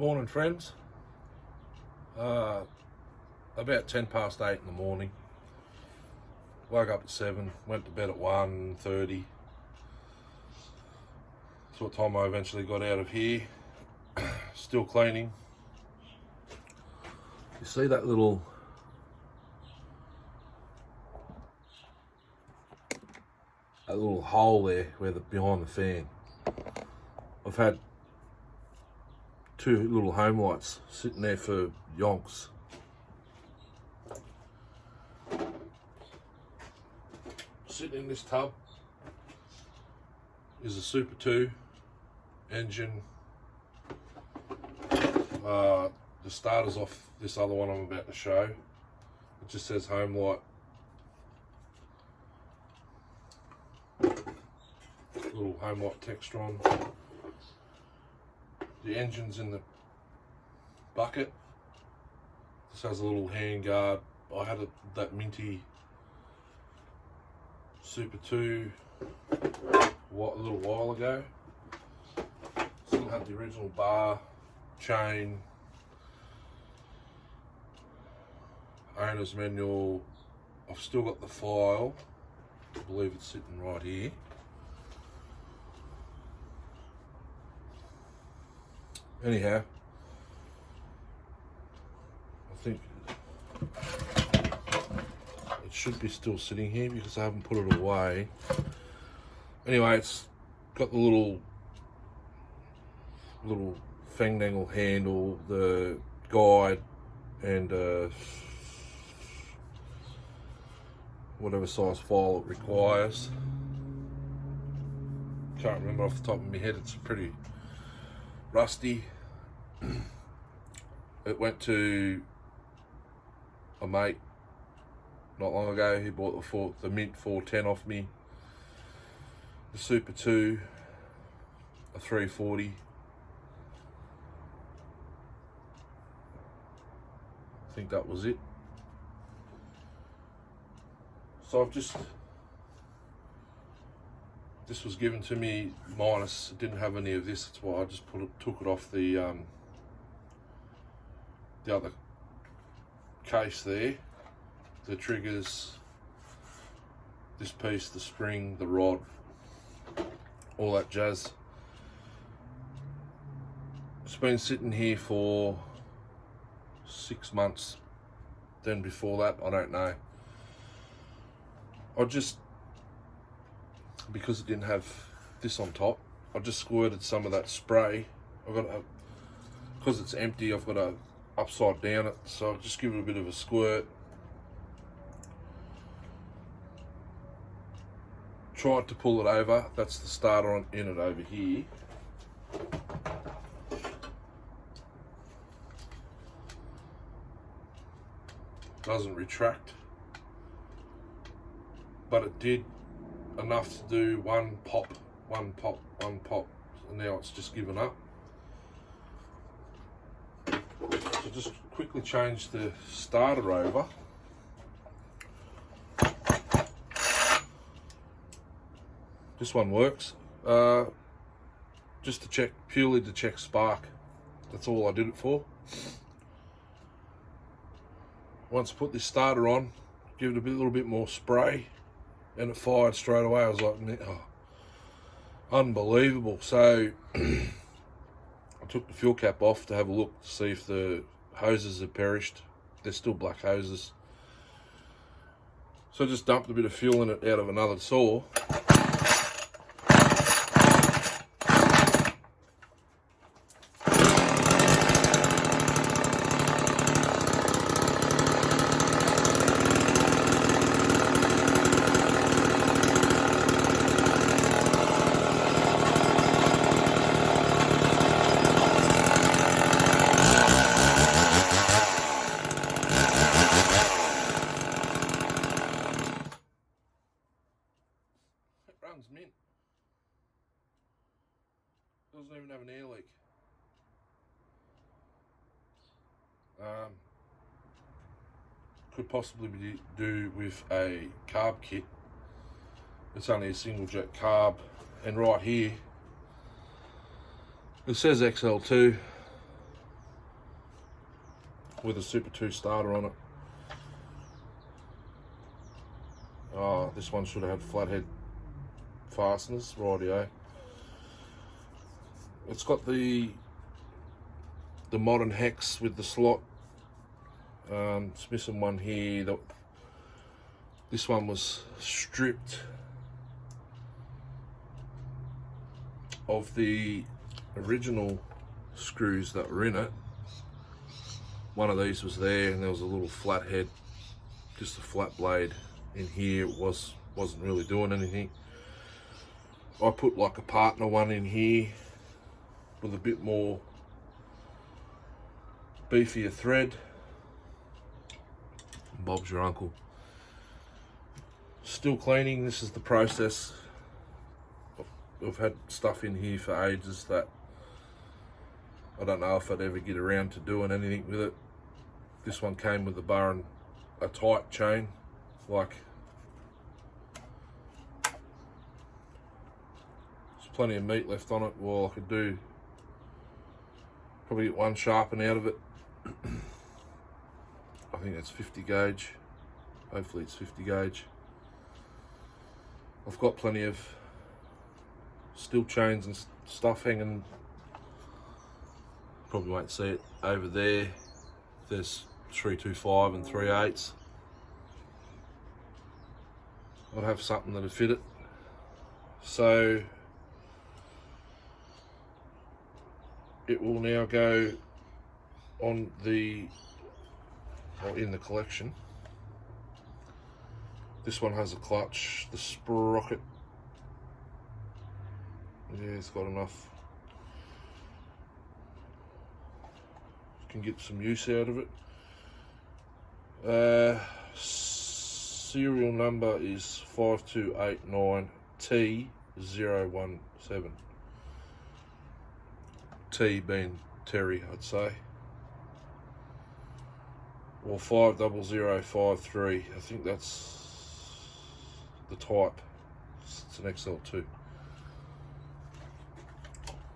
Morning, friends. About 10 past 8 in the morning. Woke up at 7, went to bed at 1:30. That's what time I eventually got out of here. Still cleaning. You see that little hole there where behind the fan? I've had two little homelites sitting there for yonks. Sitting in this tub is a Super 2 engine. The starter's off this other one I'm about to show. It just says Homelight. Little Homelight text on. The engine's in the bucket. This has a little hand guard. I had that minty Super 2 a little while ago. Still had the original bar, chain, owner's manual. I've still got the file. I believe it's sitting right here. Anyhow, I think it should be still sitting here because I haven't put it away. Anyway, it's got the little fandangle handle, the guide, and whatever size file it requires. Can't remember off the top of my head. It's pretty rusty. It went to a mate not long ago. He bought the mint 410 off me. The Super 2, a 340. I think that was it. So this was given to me minus, it didn't have any of this. That's why I just took it off the other case there. The triggers, this piece, the spring, the rod, all that jazz. It's been sitting here for 6 months. Then before that, I don't know. Because it didn't have this on top, I just squirted some of that spray. Because it's empty, I've got to upside down it, so I'll just give it a bit of a squirt. Tried to pull it over. That's the starter in it over here. Doesn't retract, but it did enough to do one pop, and now it's just given up. So just quickly change the starter over. This one works. Just to check, purely to check spark. That's all I did it for. Once I put this starter on, give it a little bit more spray, and it fired straight away. I was like, oh, unbelievable. So I took the fuel cap off to have a look to see if the hoses have perished. They're still black hoses. So I just dumped a bit of fuel in it out of another saw. Runs mint. Doesn't even have an air leak. Could possibly be do with a carb kit. It's only a single jet carb, and right here it says XL2. with a Super 2 starter on it. This one should have had flathead fasteners, rightio. It's got the modern hex with the slot. It's missing one here. This one was stripped of the original screws that were in it. One of these was there, and there was a little flat head, just a flat blade in here. It wasn't really doing anything. I put like a partner one in here with a bit more beefier thread. Bob's your uncle. Still cleaning. This is the process. I've had stuff in here for ages that I don't know if I'd ever get around to doing anything with it. This one came with a bar and a tight chain, like there's plenty of meat left on it. Well, I could do probably get one sharpen out of it. I think that's 50 gauge. Hopefully it's 50 gauge. I've got plenty of steel chains and stuff hanging. Probably won't see it over there. There's 325 and 3/8. I'd have something that'd fit it. So it will now go on in the collection. This one has a clutch, the sprocket. Yeah, it's got enough. Can get some use out of it. Serial number is 5289T017. T being Terry, I'd say. Or 50053. I think that's the type. It's an XL2.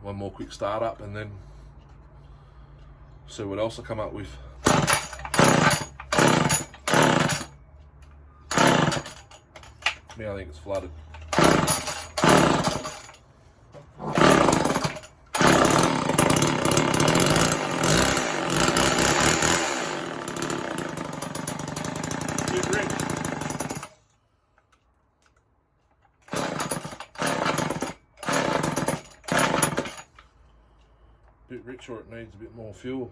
One more quick start up and then see what else I come up with. Now I think it's flooded. Bit rich, or it needs a bit more fuel.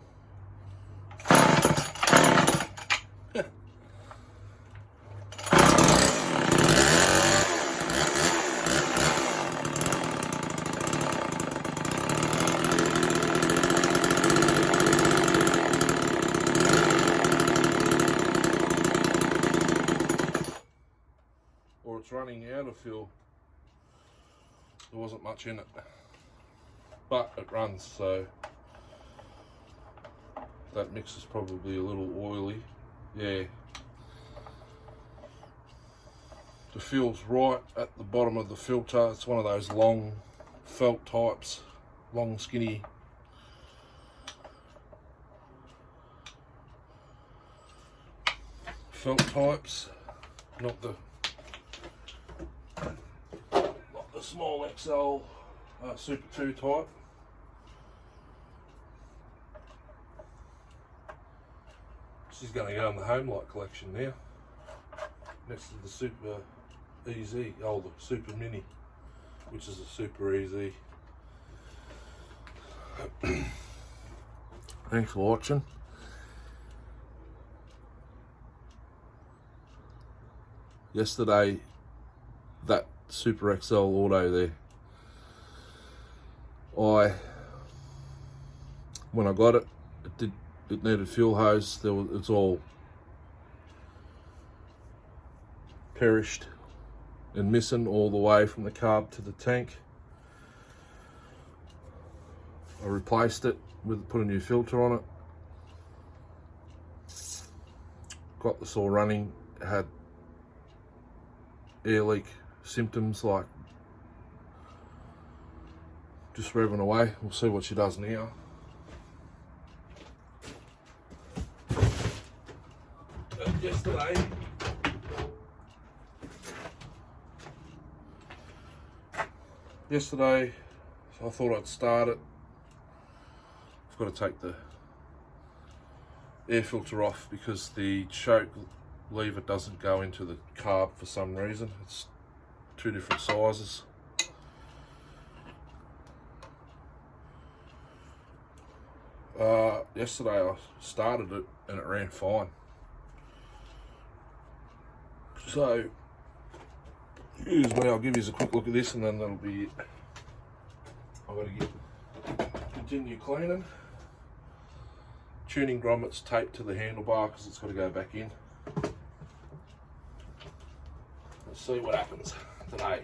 Or it's running out of fuel. There wasn't much in it, but it runs, so that mix is probably a little oily. Yeah, the fuel's right at the bottom of the filter. It's one of those long felt types, long skinny felt types, not the small XL Super 2 type. She's going to go in the Homelight collection now, next to the Super Easy, the Super Mini, which is a Super Easy. Thanks for watching. Yesterday, that Super XL auto there, when I got it, it needed fuel hose. It's all perished and missing all the way from the carb to the tank. I replaced it put a new filter on it. Got this all running. It had air leak symptoms, like just revving away. We'll see what she does now. Yesterday, I thought I'd start it. I've got to take the air filter off because the choke lever doesn't go into the carb for some reason. It's two different sizes. Yesterday I started it and it ran fine. So, excuse me, I'll give you a quick look at this and then that'll be it. I've got to continue cleaning. Tuning grommet's taped to the handlebar because it's got to go back in. Let's see what happens today.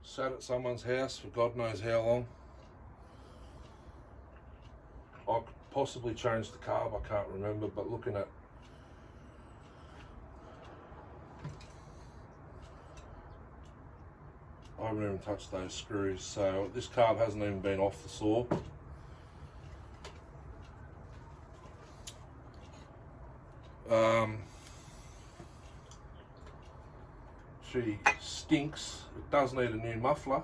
Sat at someone's house for God knows how long. I could possibly change the carb, I can't remember, but looking at I haven't even touched those screws, so this carb hasn't even been off the saw. She stinks. It does need a new muffler.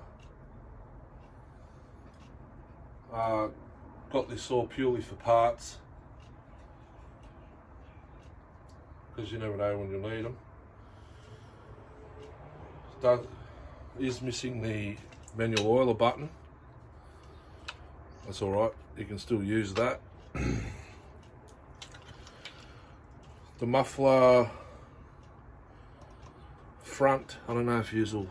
Got this saw purely for parts because you never know when you'll need them. Is missing the manual oiler button. That's alright, you can still use that. The muffler front, I don't know if you will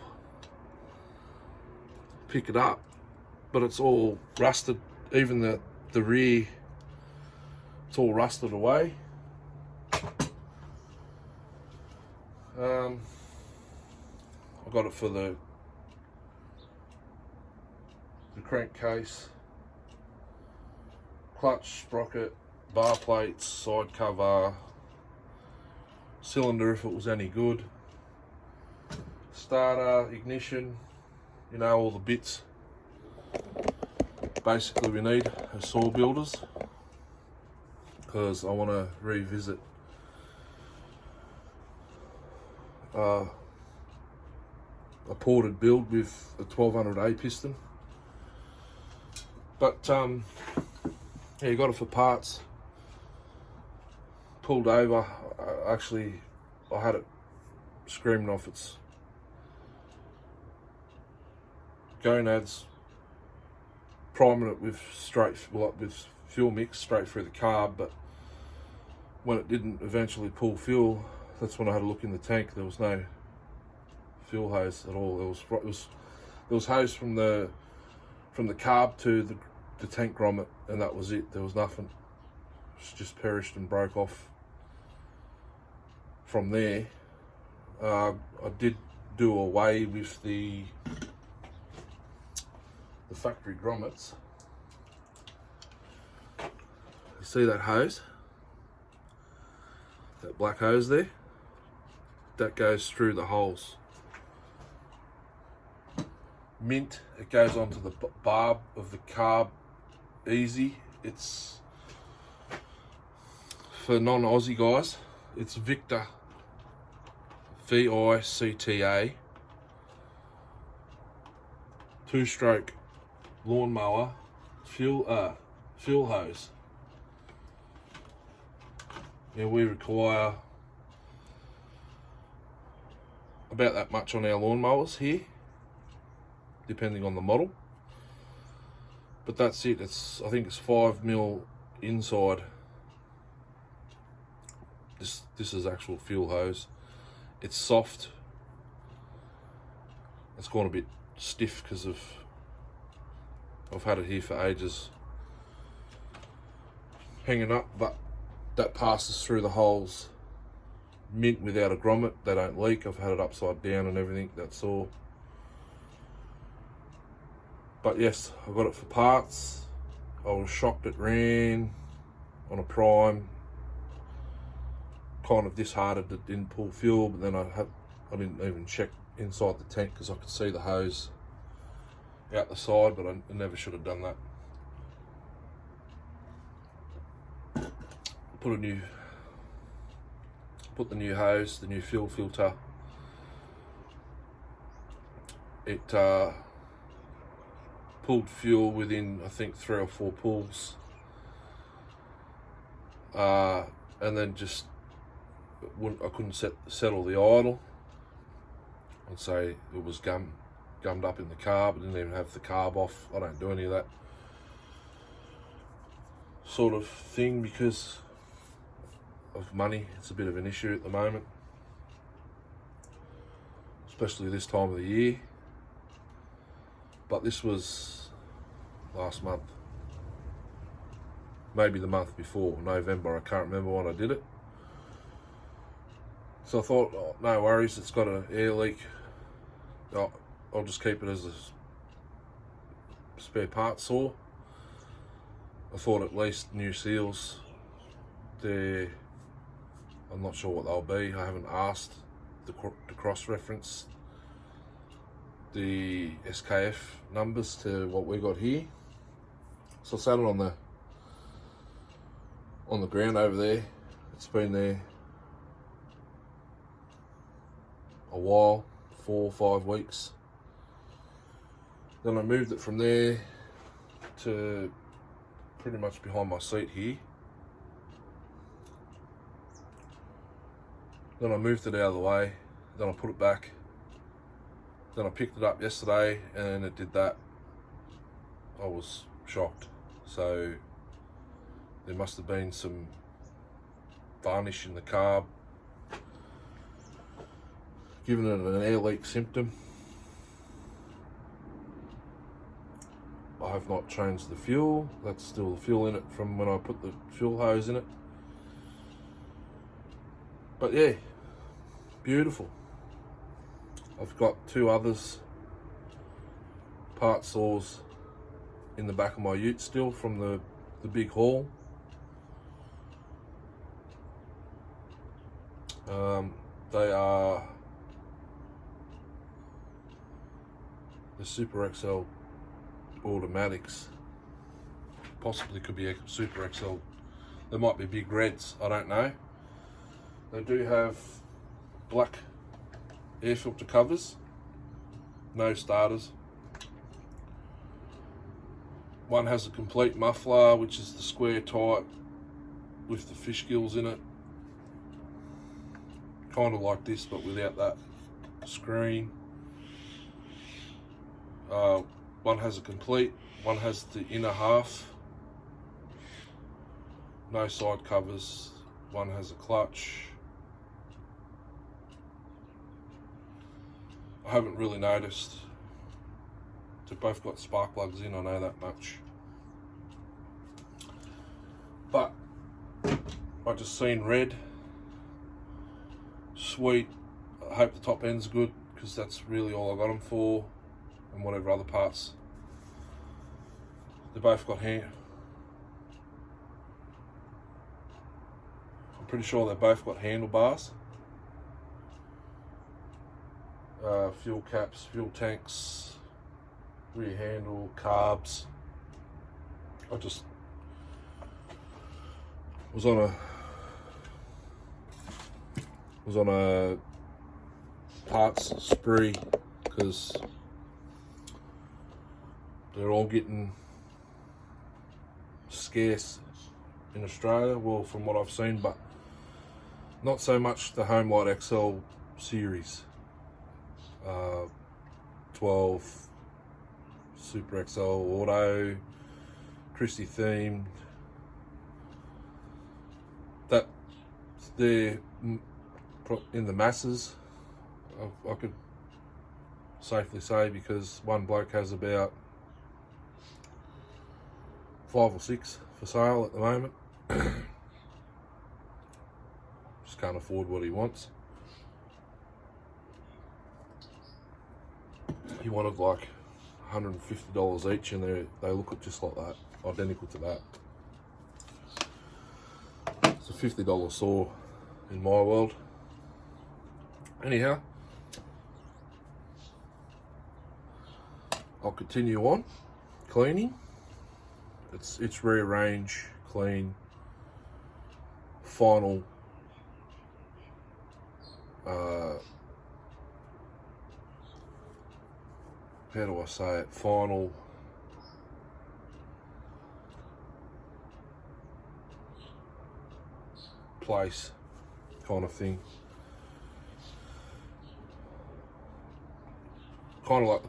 pick it up, but it's all rusted. Even the rear, it's all rusted away. I got it for the crankcase, clutch, sprocket, bar plates, side cover, cylinder if it was any good, starter, ignition, you know, all the bits basically we need as saw builders, because I want to revisit a ported build with a 1200A piston. But yeah, you got it for parts. Pulled over. Actually, I had it screaming off its gonads, priming it with with fuel mix straight through the carb. But when it didn't eventually pull fuel, that's when I had a look in the tank. There was no fuel hose at all. There was hose from the carb to the tank grommet, and that was it. There was nothing. It just perished and broke off from there. I did do away with the factory grommets. You see that hose? That black hose there? That goes through the holes. Mint, it goes onto the barb of the carb easy. It's for non-Aussie guys, it's Victa, VICTA, 2-stroke lawnmower fuel hose. Yeah, we require about that much on our lawnmowers here, depending on the model. But that's it. I think it's 5mm inside. This is actual fuel hose. It's soft. It's gone a bit stiff because I've had it here for ages. hanging up, but that passes through the holes. Mint without a grommet, they don't leak. I've had it upside down and everything, that's all. But yes, I got it for parts. I was shocked it ran on a prime. Kind of disheartened it didn't pull fuel, but then I didn't even check inside the tank because I could see the hose out the side, but I never should have done that. Put the new hose, the new fuel filter. It pulled fuel within, I think, 3 or 4 pulls, and then just I couldn't settle the idle. I'd say it was gummed up in the carb. I didn't even have the carb off. I don't do any of that sort of thing because of money. It's a bit of an issue at the moment, especially this time of the year. But this was last month, maybe the month before, November. I can't remember when I did it. So I thought, oh, no worries, it's got an air leak. I'll just keep it as a spare part saw. I thought at least new seals. I'm not sure what they'll be. I haven't asked to cross-reference the SKF numbers to what we got here. So I sat it on the ground over there. It's been there a while, 4 or 5 weeks. Then I moved it from there to pretty much behind my seat here. Then I moved it out of the way. Then I put it back. Then I picked it up yesterday and it did that. I was shocked. So there must have been some varnish in the carb, giving it an air leak symptom. I have not changed the fuel. That's still the fuel in it from when I put the fuel hose in it. But yeah, beautiful. I've got 2 others, part saws in the back of my ute still from the big haul. They are the Super XL automatics. Possibly could be a Super XL. They might be big reds, I don't know. They do have black air filter covers, no starters. One has a complete muffler, which is the square type with the fish gills in it. Kind of like this, but without that screen. One has a complete, one has the inner half. No side covers. One has a clutch. I haven't really noticed. They've both got spark plugs in, I know that much. But I just seen red. Sweet. I hope the top end's good because that's really all I got them for, and whatever other parts. They both got I'm pretty sure they both got handlebars. Fuel caps, fuel tanks, rear handle, carbs. I just was on a parts spree because they're all getting scarce in Australia, well, from what I've seen, but not so much the Homelite XL series. 12 Super XL Auto, Christie themed. That they're in the masses, I could safely say, because one bloke has about 5 or 6 for sale at the moment. Just can't afford what he wants. He wanted like $150 each, and they look just like that, identical to that. It's a $50 saw in my world. Anyhow, I'll continue on cleaning. It's rearrange, clean, final how do I say it? Final place kind of thing. Kind of like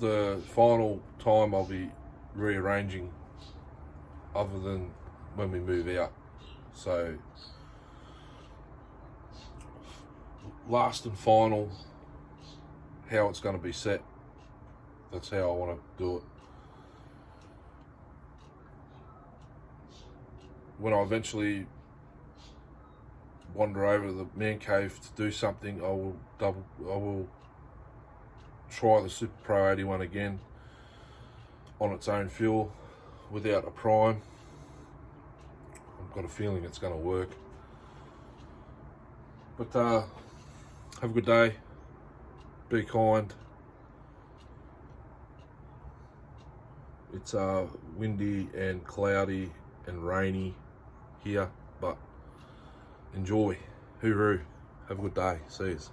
the final time I'll be rearranging, other than when we move out. So last and final, how it's going to be set. That's how I want to do it. When I eventually wander over to the man cave to do something, I will try the Super Pro 81 again on its own fuel without a prime. I've got a feeling it's going to work. But have a good day. Be kind. It's windy and cloudy and rainy here, but enjoy. Hooroo. Have a good day. See yous.